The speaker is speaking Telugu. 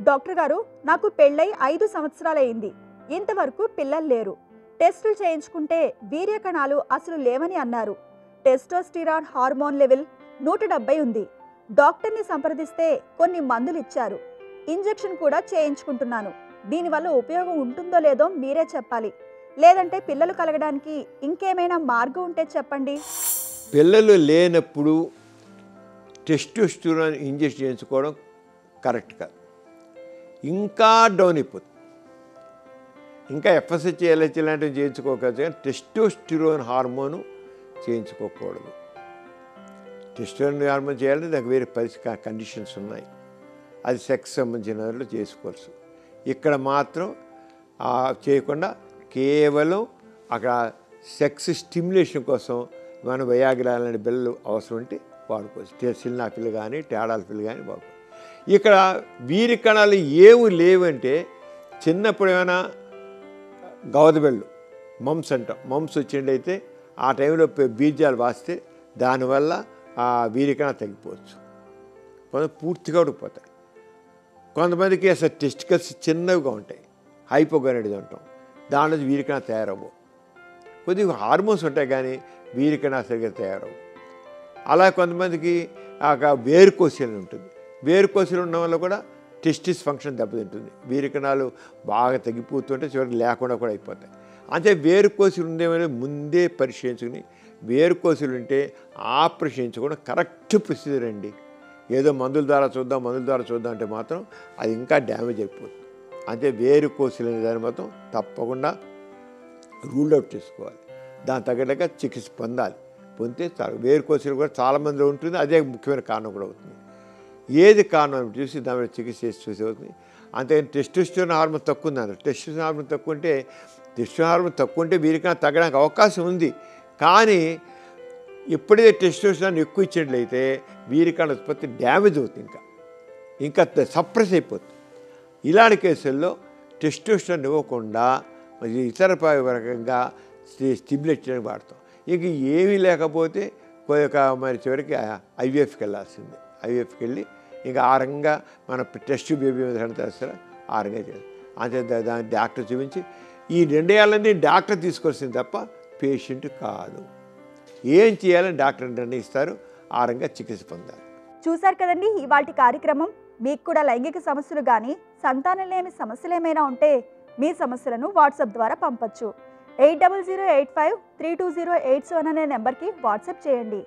డాక్టర్ గారు, నాకు పెళ్ళై 5 సంవత్సరాలైంది. ఇంతవరకు పిల్లలు లేరు. టెస్టులు చేయించుకుంటే వీర్య కణాలు అసలు లేవని అన్నారు. టెస్టోస్టిరాన్ హార్మోన్ లెవెల్ 170 ఉంది. డాక్టర్ని సంప్రదిస్తే కొన్ని మందులు ఇచ్చారు. ఇంజెక్షన్ కూడా చేయించుకుంటున్నాను. దీనివల్ల ఉపయోగం ఉంటుందో లేదో మీరే చెప్పాలి. లేదంటే పిల్లలు కలగడానికి ఇంకేమైనా మార్గం ఉంటే చెప్పండి. పిల్లలు లేనప్పుడు టెస్టోస్టిరాన్ ఇంజెక్షన్ చేయించుకోవడం కరెక్ట్ కాదు. ఇంకా డౌన్ అయిపోతుంది. ఇంకా ఎఫ్ఎస్హెచ్ ఎల్హెచ్ లాంటివి చేయించుకోకూడదు, కానీ టెస్టోస్టిరాన్ హార్మోను చేయించుకోకూడదు. టెస్టోస్టిరాన్ హార్మోన్ చేయాలంటే దానికి వేరే కండిషన్స్ ఉన్నాయి. అది సెక్స్ సంబంధించిన దాంట్లో చేసుకోవచ్చు. ఇక్కడ మాత్రం చేయకుండా కేవలం అక్కడ సెక్స్ స్టిమ్యులేషన్ కోసం మనం వయాగ్రాలాంటి బిళ్ళలు అవసరం ఉంటే వాడుకోవచ్చు. సిల్నాఫిల్ కానీ టాడాల్ఫిల్ కానీ వాడుకోవచ్చు. ఇక్కడ వీరి కణాలు ఏమి లేవంటే చిన్నప్పుడు ఏమైనా గవదబెళ్ళు మమ్స్ అంటాం, మమ్స్ వచ్చినట్టయితే ఆ టైంలో బీజాలు వాస్తే దానివల్ల ఆ వీరి కణాలు తగ్గిపోవచ్చు. కొంత పూర్తిగా ఉడికిపోతాయి. కొంతమందికి అసలు టెస్టికల్స్ చిన్నవిగా ఉంటాయి, హైపోగోనాడిజం అంటాం. దాంట్లో వీరి కణాలు తయారవ్వవు. కొద్దిగా హార్మోన్స్ ఉంటాయి కానీ వీరి కణాలు సరిగ్గా తయారవు. అలా కొంతమందికి వేరుకోశలు ఉంటుంది. వేరుకోశలు ఉండడం వల్ల కూడా టెస్టిస్ ఫంక్షన్ దెబ్బతింటుంది. వీరి కణాలు బాగా తగ్గిపోతుంటే చివరికి లేకుండా కూడా అయిపోతాయి. అంటే వేరుకోశలు ఉందేమో ముందే పరిశీలించుకుని, వేరుకోశలు ఉంటే ఆపరేషన్ చేయించుకోవడం కరెక్ట్ ప్రొసీజర్ అండి. ఏదో మందుల ద్వారా చూద్దాం అంటే మాత్రం అది ఇంకా డ్యామేజ్ అయిపోతుంది. అంటే వేరుకోశలు అనే దాన్ని మాత్రం తప్పకుండా రూల్ అవుట్ చేసుకోవాలి. దాని తగ్గట్టుగా చికిత్స పొందితే చాలు. వేరుకోశలు కూడా చాలామందిలో ఉంటుంది. అదే ముఖ్యమైన కారణం కూడా అవుతుంది. ఏది కారణం చూసి దాని మీద చికిత్స చేసి చూసి అవుతుంది. అంతేగాని టెస్టోస్టిరాన్ హార్మోన్ తక్కువ ఉందన్నారు. టెస్టోస్టిరాన్ హార్మోన్ తక్కువ ఉంటే వీరికైనా తగ్గడానికి అవకాశం ఉంది. కానీ ఎప్పుడైతే టెస్టోస్టిరాన్ ఎక్కువ ఇచ్చినట్లయితే వీరికైనా ఉత్పత్తి డ్యామేజ్ అవుతుంది, ఇంకా సప్రెస్ అయిపోతుంది. ఇలాంటి కేసుల్లో టెస్టోస్టిరాన్ ఇవ్వకుండా ఇతర రకంగా స్టిమ్యులేట్ చేయడానికి వాడతాం. ఇంక ఏమీ లేకపోతే మరి చివరికి ఐవీఎఫ్కి వెళ్ళాల్సిందే. ఐవీఎఫ్కి వెళ్ళి ఇంకా ఆ రకంగా మన టెస్ట్ బేబీ మీద చేస్తారు. ఆ రకంగా చేయాలి. అంతే దాన్ని డాక్టర్ చూపించి ఈ 2 ఏళ్ళని డాక్టర్ తీసుకోవాల్సింది తప్ప పేషెంట్ కాదు. ఏం చేయాలని డాక్టర్ నిర్ణయిస్తారు. ఆ రకంగా చికిత్స పొందాలి. చూశారు కదండి ఇవాల్టి కార్యక్రమం. మీకు కూడా లైంగిక సమస్యలు కానీ సంతానం లేని సమస్యలు ఏమైనా ఉంటే మీ సమస్యలను వాట్సాప్ ద్వారా పంపొచ్చు. 8008532087 అనే నెంబర్కి వాట్సాప్ చేయండి.